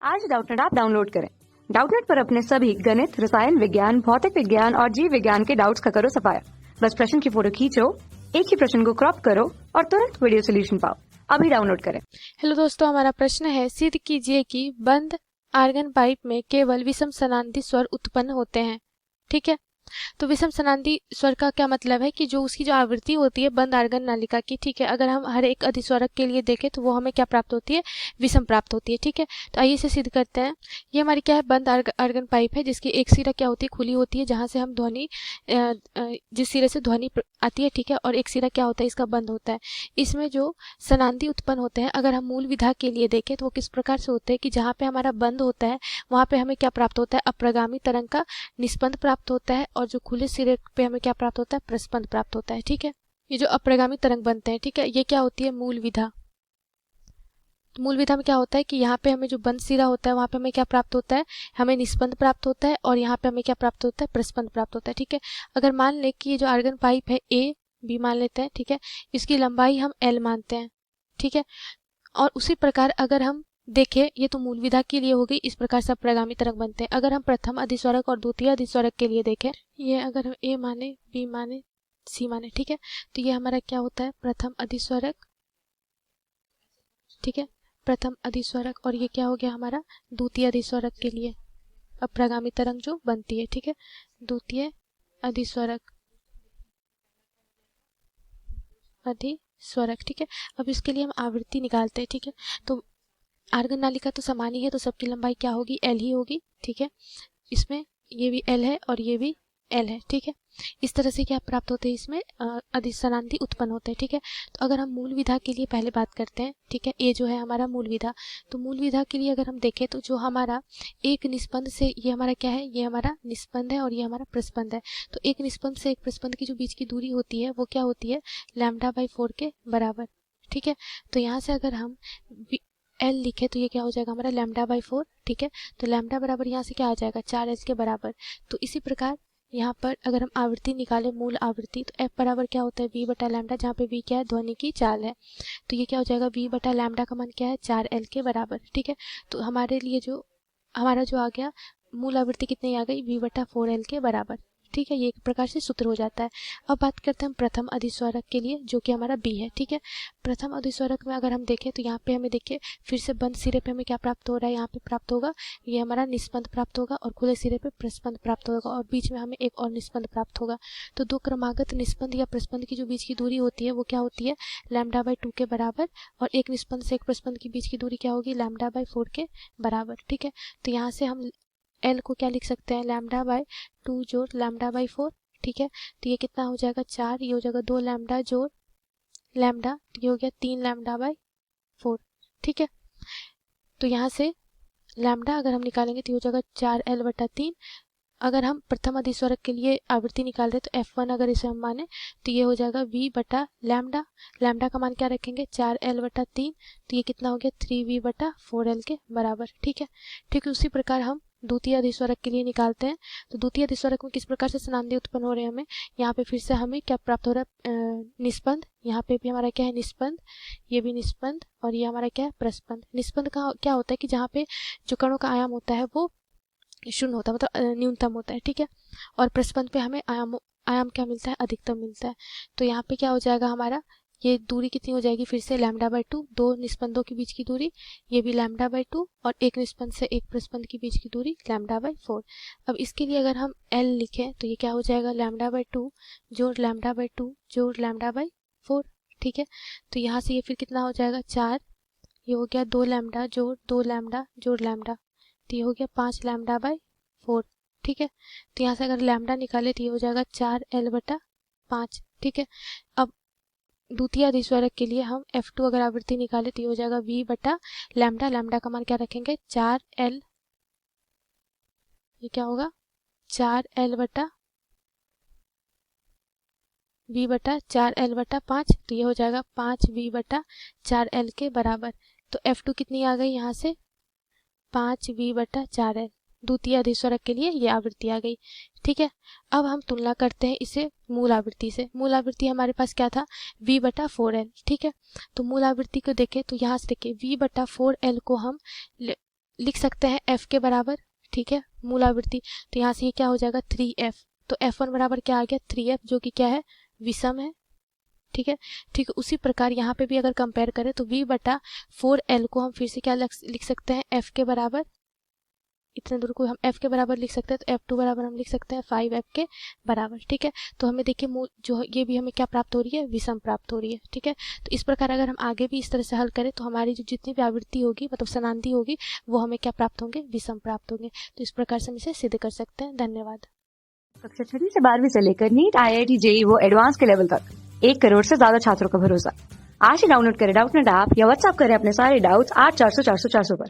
आज Doubtnut app download करें। Doubtnut पर अपने सभी गणित, रसायन विज्ञान, भौतिक विज्ञान और जीव विज्ञान के डाउट्स का करो सफाया। बस प्रश्न की फोटो खींचो, एक ही प्रश्न को क्रॉप करो और तुरंत वीडियो सोल्यूशन पाओ। अभी डाउनलोड करें। हेलो दोस्तों, हमारा प्रश्न है, सिद्ध कीजिए कि बंद आर्गन पाइप में केवल विषम सनांदी स्वर उत्पन्न होते हैं। ठीक है, तो विषम सनांदी स्वर का क्या मतलब है कि जो उसकी जो आवृत्ति होती है बंद आर्गन नालिका की, ठीक है, अगर हम हर एक अधिस्वरक के लिए देखें तो वो हमें क्या प्राप्त होती है, विषम प्राप्त होती है। ठीक है, तो आइए इसे सिद्ध करते हैं। ये हमारी क्या है, बंद आर्गन पाइप है जिसकी एक सिरा क्या होती है, खुली होती है, जहां से हम ध्वनि जिस सिरे से ध्वनि आती है, ठीक है, और एक सिरा क्या होता है, इसका बंद होता है। इसमें जो सनांदी उत्पन्न होते हैं, अगर हम मूल विधा के लिए देखें तो वो किस प्रकार से होते हैं कि जहाँ पे हमारा बंद होता है वहां पे हमें क्या प्राप्त होता है, अप्रगामी तरंग का निस्पंद प्राप्त होता है, और जो खुले सिरे पे हमें क्या प्राप्त होता है, प्रस्पंद प्राप्त होता है। ठीक है, ये जो अप्रगामी तरंग बनते हैं, ठीक है, ये क्या होती है, मूल विधा। तो मूल विधा में क्या होता है कि यहाँ पे हमें जो बंद सिरा होता है वहां पे हमें क्या प्राप्त होता है, हमें निस्पंद प्राप्त होता है, और यहाँ पे हमें क्या प्राप्त होता है, प्रस्पंद प्राप्त होता है। ठीक है, अगर मान ले कि ये जो आर्गन पाइप है ए बी मान लेते हैं, ठीक है, इसकी लंबाई हम एल मानते हैं। ठीक है, और उसी प्रकार अगर हम देखें, ये तो मूल विधा के लिए हो गई, इस प्रकार से अप्रगामी तरंग बनते हैं। अगर हम प्रथम अधिस्वरक और द्वितीय अधिस्वरक के लिए देखें, ये अगर हम ए माने, बी माने, सी माने, ठीक है, तो ये हमारा क्या होता है, प्रथम अधिस्वरक। ठीक है, प्रथम अधिस्वरक, और ये क्या हो गया हमारा द्वितीय अधिस्वरक के लिए अप्रगामी तरंग जो बनती है। ठीक है, द्वितीय अधिस्वरक अधिस्वरक। ठीक है, अब इसके लिए हम आवृत्ति निकालते हैं। ठीक है, तो आर्गन नालिका तो समान ही है, तो सबकी लंबाई क्या होगी, एल ही होगी। ठीक है, इसमें ये भी एल है और ये भी एल है। ठीक है, इस तरह से क्या प्राप्त होते हैं, इसमें अधिसनांदी उत्पन्न होते हैं। ठीक है, तो अगर हम मूल विधा के लिए पहले बात करते हैं, ठीक है, ये जो है हमारा मूल विधा, तो मूल विधा के लिए अगर हम देखें तो जो हमारा एक निस्पंद से, ये हमारा क्या है, ये हमारा निस्पंद है और ये हमारा प्रस्पंद है। तो एक निस्पंद से एक प्रस्पंद की जो बीच की दूरी होती है वो क्या होती है, λ/4 के बराबर। ठीक है, तो यहाँ से अगर हम एल लिखे तो ये क्या हो जाएगा हमारा λ/4। ठीक है, तो लैम्डा बराबर यहाँ से क्या आ जाएगा, 4 के बराबर। तो इसी प्रकार यहाँ पर अगर हम आवृत्ति निकालें, मूल आवृत्ति, तो एफ बराबर क्या होता है, v/λ, जहाँ पे v क्या है, ध्वनि की चाल है। तो ये क्या हो जाएगा, v/λ का मान क्या है, 4L के बराबर। ठीक है, तो हमारे लिए जो हमारा जो आ गया मूल आवृत्ति कितनी आ गई, v/4L के बराबर। ठीक है, ये एक प्रकार से सूत्र हो जाता है। अब बात करते हैं हम प्रथम अधिस्वरक के लिए, जो कि हमारा बी है। ठीक है, प्रथम अधिस्वरक में अगर हम देखें तो यहाँ पे हमें देखिए फिर से बंद सिरे पे हमें क्या प्राप्त हो रहा है, यहाँ पे प्राप्त होगा ये हमारा निस्पंद प्राप्त होगा, और खुले सिरे पे प्रस्पंद प्राप्त होगा, और बीच में हमें एक और निस्पंद प्राप्त होगा। तो दो क्रमागत निस्पंद या प्रस्पंद की जो बीच की दूरी होती है वो क्या होती है, λ/2 के बराबर, और एक निस्पंद से एक प्रस्पंद की बीच की दूरी क्या होगी, λ/4 के बराबर। ठीक है, तो यहाँ से हम एल को क्या लिख सकते हैं, λ/2 जोड़ λ/4। ठीक है, तो ये कितना हो जाएगा, 4, ये हो जाएगा 2 लैम्डा जोड़ लैम्डा, ये हो गया 3 λ/4। ठीक है, तो यहाँ से लैम्डा अगर हम निकालेंगे तो हो जाएगा 4L/3। अगर हम प्रथम अधिस्वरक के लिए आवृत्ति निकाल रहे तो F1 अगर इसे हम माने तो ये हो जाएगा v/λ। लैम्डा का मान क्या रखेंगे, 4L/3, तो ये कितना हो गया, 3v/4L के बराबर। ठीक है, ठीक है, उसी प्रकार हम द्वितीय अधिस्वरक के लिए निकालते हैं। तो द्वितीय अधिस्वरक में किस प्रकार से सनांदी उत्पन्न हो रहे हैं, हमें यहाँ पे फिर से हमें क्या प्राप्त हो रहा है, निस्पंद। यहाँ पे भी हमारा क्या है, निस्पंद, ये भी निस्पंद, और ये हमारा क्या है, प्रस्पंद। निस्पंद का क्या होता है कि जहाँ पे जो कणों का आयाम होता है वो शून्य होता है, मतलब न्यूनतम होता है। ठीक है, और प्रस्पंद पे हमें आयाम क्या मिलता है, अधिकतम मिलता है। तो यहाँ पे क्या हो जाएगा हमारा, ये दूरी कितनी हो जाएगी, फिर से λ/2, दो निस्पंदों के बीच की दूरी, ये भी λ/2, और एक निस्पंद से एक प्रस्पंद के बीच की दूरी λ/4। अब इसके लिए अगर हम L लिखें तो ये क्या हो जाएगा, λ/2 जोड़ λ/2 जोड़ λ/4। ठीक है, तो यहाँ से ये फिर कितना हो जाएगा, 4, ये हो गया 2 लैम्डा जोड़ 2 लैम्डा जोड़ लैम्डा, तो ये हो गया 5 λ/4। ठीक है, तो यहाँ से अगर लैम्डा निकाले तो ये हो जाएगा 4L/5। ठीक है, अब द्वितीय अधिस्वरक के लिए हम F2 अगर आवृत्ति निकाले तो ये हो जाएगा v/λ। लैम्डा का मान क्या रखेंगे, 4L, ये क्या होगा, 4L/v/4L/5, तो ये हो जाएगा 5v/4L के बराबर। तो F2 कितनी आ गई यहाँ से, 5v/4L। द्वितीय अधिस्वरक के लिए ये आवृत्ति आ गई। ठीक है, अब हम तुलना करते हैं इसे मूल आवृत्ति से। मूल आवृत्ति हमारे पास क्या था, v/4L। ठीक है, तो मूल आवृत्ति को देखें तो यहाँ से देखिए v/4L को हम लिख सकते हैं f के बराबर, ठीक है, मूल आवृत्ति। तो यहाँ से ये क्या हो जाएगा 3f, तो f1 बराबर क्या आ गया 3f, जो कि क्या है विषम है, ठीक है। ठीक है, उसी प्रकार यहाँ पे भी अगर कंपेयर करें तो v/4l को हम फिर से क्या लिख सकते हैं f के बराबर, इतने दूर को हम f के बराबर लिख सकते हैं, तो f2 बराबर हम लिख सकते हैं 5f के बराबर, ठीक है। तो हमें देखिए जो ये भी हमें क्या प्राप्त हो रही है, विषम प्राप्त हो रही है, ठीक है। तो इस प्रकार अगर हम आगे भी इस तरह से हल करें तो हमारी जो जितनी भी आवृत्ति होगी मतलब समानांतर होगी वो हमें क्या प्राप्त होंगे, विषम प्राप्त होंगे। तो इस प्रकार से हम इसे सिद्ध कर सकते हैं। धन्यवाद। कक्षा 6वीं से 12वीं से लेकर नीट, IIT, JEE वो एडवांस के लेवल तक 1 करोड़ से ज्यादा छात्रों का भरोसा। आज ही डाउनलोड करें डाउटनेट ऐप या व्हाट्सएप करें अपने सारे डाउट्स 8400 400 400 पर।